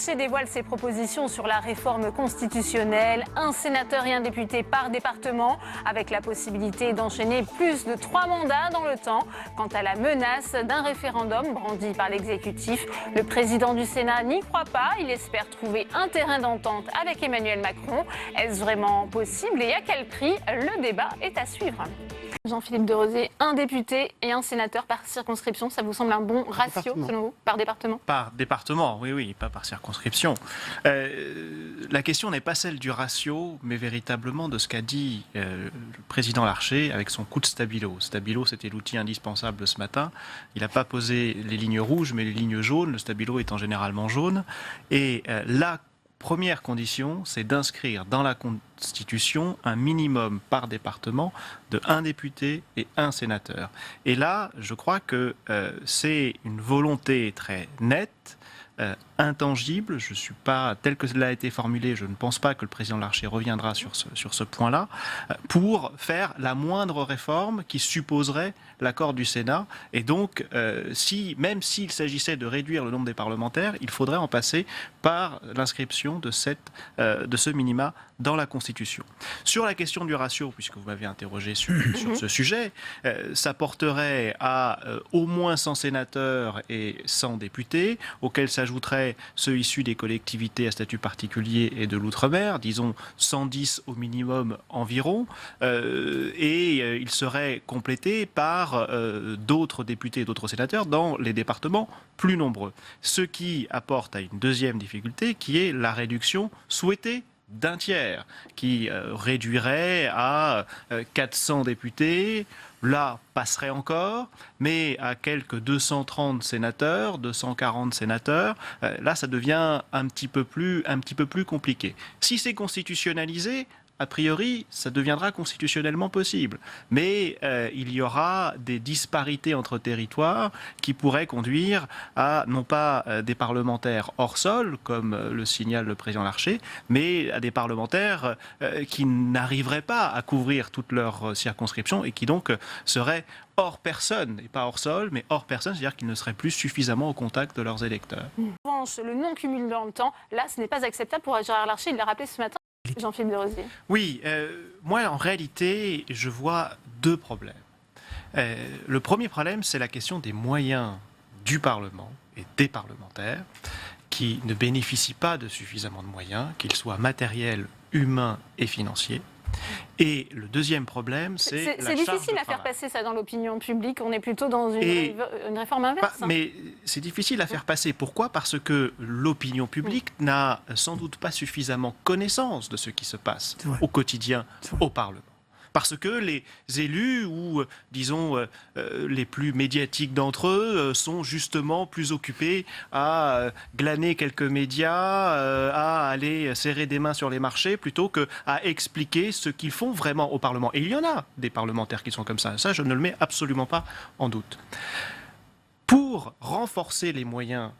Larcher dévoile ses propositions sur la réforme constitutionnelle. Un sénateur et un député par département, avec la possibilité d'enchaîner plus de 3 mandats dans le temps. Quant à la menace d'un référendum brandi par l'exécutif, le président du Sénat n'y croit pas. Il espère trouver un terrain d'entente avec Emmanuel Macron. Est-ce vraiment possible et à quel prix? Le débat est à suivre. Jean-Philippe Derozier, un député et un sénateur par circonscription, ça vous semble un bon ratio selon vous? Par département? Par département, oui, pas par circonscription. La question n'est pas celle du ratio, mais véritablement de ce qu'a dit le président Larcher avec son coup de stabilo. Stabilo, c'était l'outil indispensable ce matin. Il n'a pas posé les lignes rouges, mais les lignes jaunes, le stabilo étant généralement jaune. Et la première condition, c'est d'inscrire dans la Constitution un minimum par département de 1 député et 1 sénateur. Et là, je crois que c'est une volonté très nette, intangible. Je ne suis pas, tel que cela a été formulé, je ne pense pas que le président Larcher reviendra sur ce point-là, pour faire la moindre réforme qui supposerait l'accord du Sénat. Et donc, même s'il s'agissait de réduire le nombre des parlementaires, il faudrait en passer par l'inscription de ce minima dans la Constitution. Sur la question du ratio, puisque vous m'avez interrogé sur ce sujet, ça porterait à au moins 100 sénateurs et 100 députés, auxquels s'ajouteraient ceux issus des collectivités à statut particulier et de l'outre-mer, disons 110 au minimum environ, et il serait complété par d'autres députés et d'autres sénateurs dans les départements plus nombreux. Ce qui apporte à une deuxième difficulté, qui est la réduction souhaitée d'un tiers, qui réduirait à 400 députés. Là, passerait encore, mais à quelques 230 sénateurs, 240 sénateurs, là, ça devient un petit peu plus compliqué. Si c'est constitutionnalisé, a priori, ça deviendra constitutionnellement possible. Mais il y aura des disparités entre territoires qui pourraient conduire à, non pas des parlementaires hors sol, comme le signale le président Larcher, mais à des parlementaires qui n'arriveraient pas à couvrir toute leur circonscription et qui donc seraient hors personne, et pas hors sol, mais hors personne, c'est-à-dire qu'ils ne seraient plus suffisamment au contact de leurs électeurs. En revanche, le non-cumul dans le temps, là, ce n'est pas acceptable pour Gérard Larcher, il l'a rappelé ce matin. Jean-Philippe Derozier. Oui, moi en réalité, je vois 2 problèmes. Le premier problème, c'est la question des moyens du Parlement et des parlementaires qui ne bénéficient pas de suffisamment de moyens, qu'ils soient matériels, humains et financiers. Et le deuxième problème, c'est la charge de travail. C'est difficile à faire passer ça dans l'opinion publique. On est plutôt dans une réforme inverse. Mais c'est difficile à faire passer. Pourquoi? Parce que l'opinion publique n'a sans doute pas suffisamment connaissance de ce qui se passe au quotidien au Parlement. Parce que les élus, ou disons les plus médiatiques d'entre eux, sont justement plus occupés à glaner quelques médias, à aller serrer des mains sur les marchés, plutôt qu'à expliquer ce qu'ils font vraiment au Parlement. Et il y en a des parlementaires qui sont comme ça. Ça, je ne le mets absolument pas en doute. Pour renforcer les moyens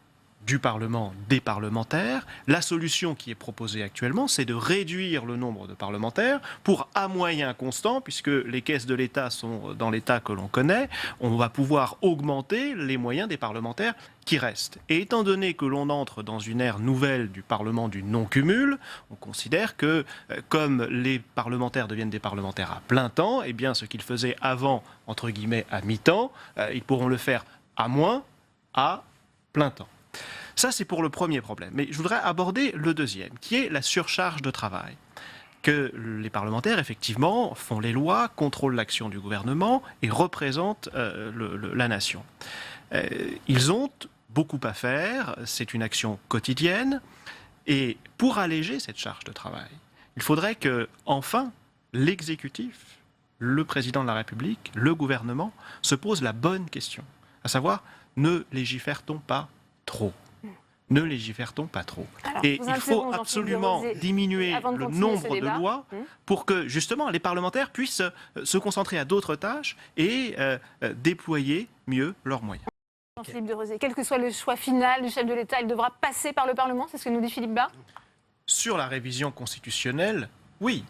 du Parlement, des parlementaires, la solution qui est proposée actuellement, c'est de réduire le nombre de parlementaires pour, à moyen constant, puisque les caisses de l'État sont dans l'état que l'on connaît, on va pouvoir augmenter les moyens des parlementaires qui restent. Et étant donné que l'on entre dans une ère nouvelle du Parlement du non-cumul, on considère que, comme les parlementaires deviennent des parlementaires à plein temps, eh bien, ce qu'ils faisaient avant, entre guillemets, à mi-temps, ils pourront le faire à moins, à plein temps. Ça, c'est pour le premier problème. Mais je voudrais aborder le deuxième, qui est la surcharge de travail. Que les parlementaires, effectivement, font les lois, contrôlent l'action du gouvernement et représentent la nation. Ils ont beaucoup à faire, c'est une action quotidienne. Et pour alléger cette charge de travail, il faudrait que, enfin, l'exécutif, le président de la République, le gouvernement, se pose la bonne question. À savoir, ne légifère-t-on pas trop ? Ne légifère-t-on pas trop? Alors, et il faut absolument diminuer le nombre de lois pour que, justement, les parlementaires puissent se concentrer à d'autres tâches et déployer mieux leurs moyens. Jean-Philippe Derozier, quel que soit le choix final du chef de l'État, il devra passer par le Parlement, c'est ce que nous dit Philippe Bas? Sur la révision constitutionnelle, oui.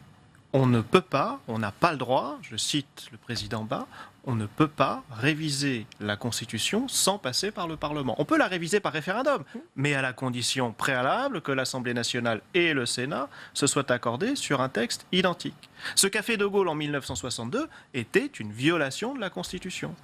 on ne peut pas, on n'a pas le droit, je cite le président Bas, on ne peut pas réviser la Constitution sans passer par le Parlement. On peut la réviser par référendum, mais à la condition préalable que l'Assemblée nationale et le Sénat se soient accordés sur un texte identique. Ce qu'a fait De Gaulle en 1962 était une violation de la Constitution.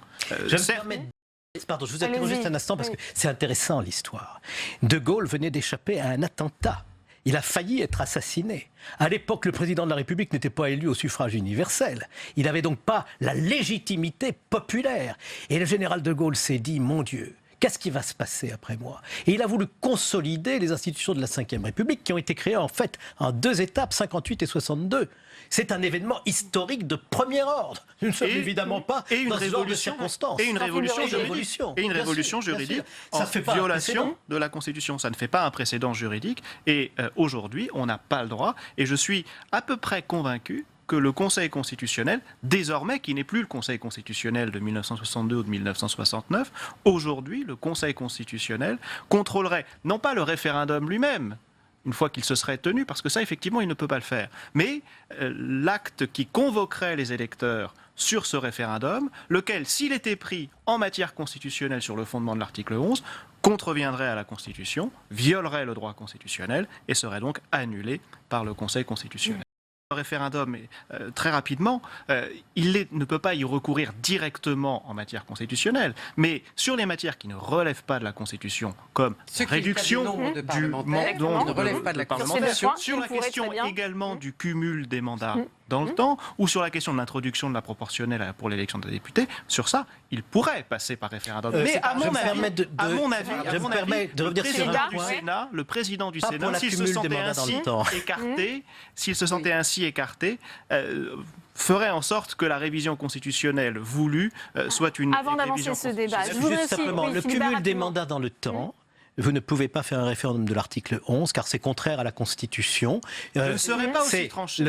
Pardon, je vous interromps juste un instant parce que c'est intéressant l'histoire. De Gaulle venait d'échapper à un attentat. Il a failli être assassiné. À l'époque, le président de la République n'était pas élu au suffrage universel. Il n'avait donc pas la légitimité populaire. Et le général de Gaulle s'est dit, mon Dieu, qu'est-ce qui va se passer après moi? Et il a voulu consolider les institutions de la Ve République qui ont été créées en fait en 2 étapes, 58 et 62. C'est un événement historique de premier ordre. Nous ne sommes évidemment pas dans ce genre de circonstances. Et une révolution juridique en violation de la Constitution. Ça ne fait pas un précédent juridique. Et aujourd'hui, on n'a pas le droit. Et je suis à peu près convaincu que le Conseil constitutionnel, désormais, qui n'est plus le Conseil constitutionnel de 1962 ou de 1969, aujourd'hui, le Conseil constitutionnel contrôlerait non pas le référendum lui-même, une fois qu'il se serait tenu, parce que ça, effectivement, il ne peut pas le faire, mais l'acte qui convoquerait les électeurs sur ce référendum, lequel, s'il était pris en matière constitutionnelle sur le fondement de l'article 11, contreviendrait à la Constitution, violerait le droit constitutionnel et serait donc annulé par le Conseil constitutionnel. Le référendum, très rapidement, il ne peut pas y recourir directement en matière constitutionnelle, mais sur les matières qui ne relèvent pas de la Constitution, comme réduction du nombre de parlementaires, sur la question également du cumul des mandats dans le temps, ou sur la question de l'introduction de la proportionnelle pour l'élection des députés, sur ça, il pourrait passer par référendum. Mais à mon avis, le président du Sénat, s'il se sentait ainsi écarté, ferait en sorte que la révision constitutionnelle voulue soit une Avant d'avancer ce débat, je voudrais juste simplement le cumul des mandats dans le temps. Vous ne pouvez pas faire un référendum de l'article 11 car c'est contraire à la Constitution. Je ne serais pas aussi tranché.